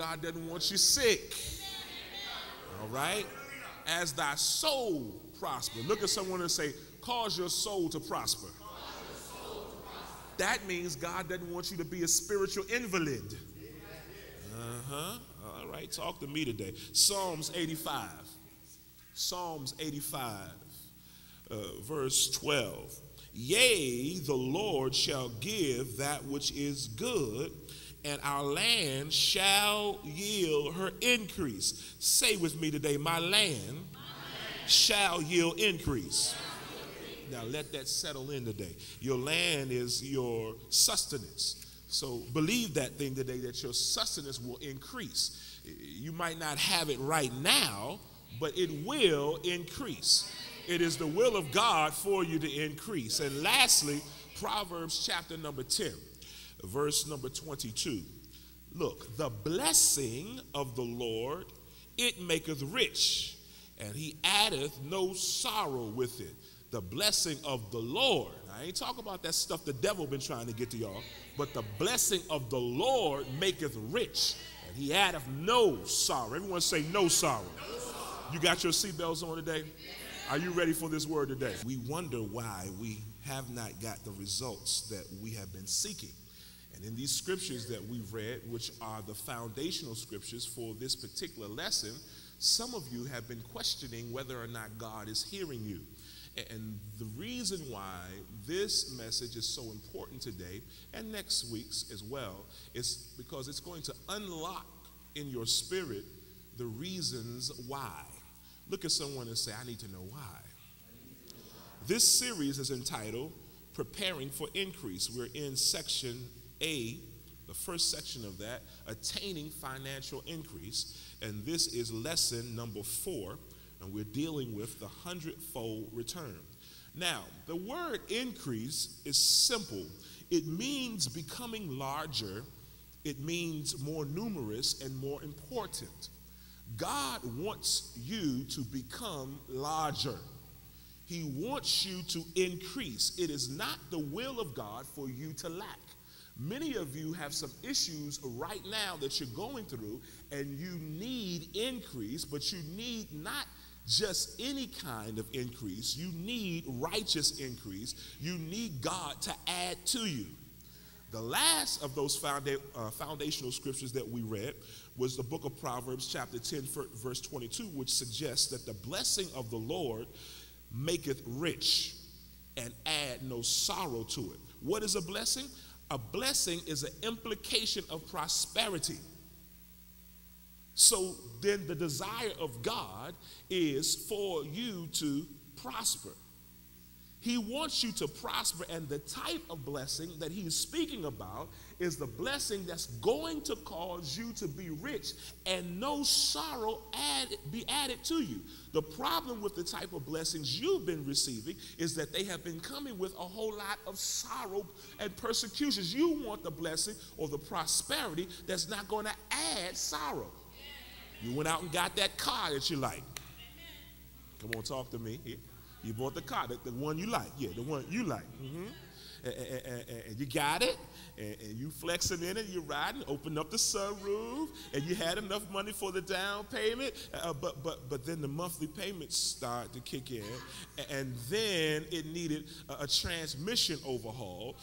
God doesn't want you sick. All right? As thy soul prosper. Look at someone and say, cause your soul to prosper. That means God doesn't want you to be a spiritual invalid. All right, talk to me today. Psalms 85. Psalms 85, verse 12. Yea, the Lord shall give that which is good, and our land shall yield her increase. Say with me today, my land shall yield increase. Now let that settle in today. Your land is your sustenance. So believe that thing today, that your sustenance will increase. You might not have it right now, but it will increase. It is the will of God for you to increase. And lastly, Proverbs chapter number 10, verse number 22. Look, the blessing of the Lord, it maketh rich, and he addeth no sorrow with it. The blessing of the Lord. I ain't talking about that stuff the devil been trying to get to y'all, but the blessing of the Lord maketh rich, and he addeth no sorrow. Everyone say no sorrow. You got your seatbelts on today? Are you ready for this word today? We wonder why we have not got the results that we have been seeking. And in these scriptures that we've read, which are the foundational scriptures for this particular lesson, some of you have been questioning whether or not God is hearing you. And the reason why this message is so important today and next week's as well is because it's going to unlock in your spirit the reasons why. Look at someone and say, I need to know why. This series is entitled Preparing for Increase. We're in section A, the first section of that, Attaining Financial Increase. And this is lesson number 4. And we're dealing with the hundredfold return. Now, the word increase is simple. It means becoming larger. It means more numerous and more important. God wants you to become larger. He wants you to increase. It is not the will of God for you to lack. Many of you have some issues right now that you're going through, and you need increase, but you need not just any kind of increase. You need righteous increase. You need God to add to you. The last of those foundational scriptures that we read was the book of Proverbs chapter 10 verse 22, which suggests that the blessing of the Lord maketh rich and add no sorrow to it. What is a blessing? A blessing is an implication of prosperity. So then the desire of God is for you to prosper. He wants you to prosper, and the type of blessing that he's speaking about is the blessing that's going to cause you to be rich and no sorrow be added to you. The problem with the type of blessings you've been receiving is that they have been coming with a whole lot of sorrow and persecutions. You want the blessing or the prosperity that's not going to add sorrow. You went out and got that car that you like. Come on, talk to me. You bought the car, the one you like. Yeah, the one you like. And you got it, and you flexing in it, you're riding, open up the sunroof, and you had enough money for the down payment, but then the monthly payments start to kick in, and then it needed a transmission overhaul,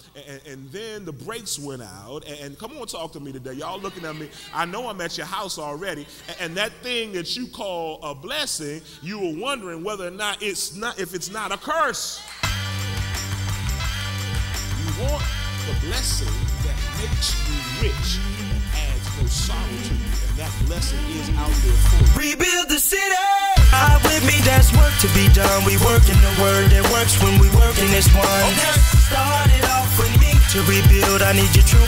and then the brakes went out, and come on, talk to me today. Y'all looking at me. I know I'm at your house already, and that thing that you call a blessing, you were wondering whether or not if it's not a curse. You want the blessing that makes you rich and adds no sorrow to you, and that blessing is out there for you. Rebuild the city. I with me, that's work to be done. We work in the word that works when we work in this one. Okay. Started off with me to rebuild. I need your true